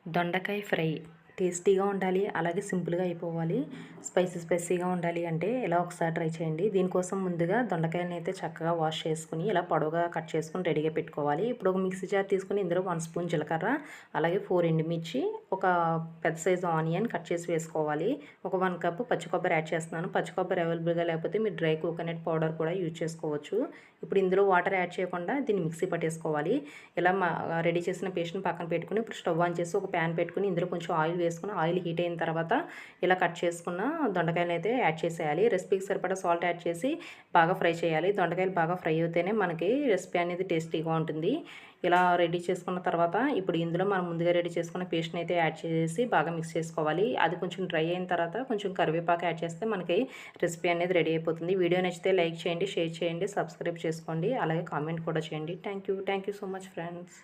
దొండకాయ ఫ్రై టేస్టీగా ఉండాలి, అలాగే సింపుల్గా అయిపోవాలి. స్పైసీగా ఉండాలి అంటే ఇలా ఒకసారి ట్రై చేయండి. దీనికోసం ముందుగా దొండకాయని అయితే చక్కగా వాష్ చేసుకుని ఇలా పొడవుగా కట్ చేసుకుని రెడీగా పెట్టుకోవాలి. ఇప్పుడు ఒక మిక్సీ జార్ తీసుకుని ఇందులో 1 స్పూన్ జీలకర్ర, అలాగే 4 ఎండుమిర్చి, ఒక పెద్ద సైజు ఆనియన్ కట్ చేసి వేసుకోవాలి. ఒక 1 కప్ పచ్చి కొబ్బరి యాడ్ చేస్తున్నాను. పచ్చి కొబ్బరి అవైలబుల్గా లేకపోతే మీరు డ్రై కోకోనట్ పౌడర్ కూడా యూజ్ చేసుకోవచ్చు. ఇప్పుడు ఇందులో వాటర్ యాడ్ చేయకుండా దీన్ని మిక్సీ పట్టేసుకోవాలి. ఇలా రెడీ చేసిన పేస్ట్ని పక్కన పెట్టుకుని ఇప్పుడు స్టవ్ ఆన్ చేసి ఒక ప్యాన్ పెట్టుకుని ఇందులో కొంచెం ఆయిల్ వేసుకుని ఆయిల్ హీట్ అయిన తర్వాత ఇలా కట్ చేసుకున్న దొండకాయలు అయితే యాడ్ చేసేయాలి. రెసిపీకి సరిపడా సాల్ట్ యాడ్ చేసి బాగా ఫ్రై చేయాలి. దొండకాయలు బాగా ఫ్రై అయితేనే మనకి రెసిపీ అనేది టేస్టీగా ఉంటుంది. ఇలా రెడీ చేసుకున్న తర్వాత ఇప్పుడు ఇందులో మనం ముందుగా రెడీ చేసుకున్న పేస్ట్ని అయితే యాడ్ చేసి బాగా మిక్స్ చేసుకోవాలి. అది కొంచెం డ్రై అయిన తర్వాత కొంచెం కరివేపాకు యాడ్ చేస్తే మనకి రెసిపీ అనేది రెడీ అయిపోతుంది. వీడియో నచ్చితే లైక్ చేయండి, షేర్ చేయండి, సబ్స్క్రైబ్ చేసుకోండి, అలాగే కామెంట్ కూడా చేయండి. Thank you so much friends.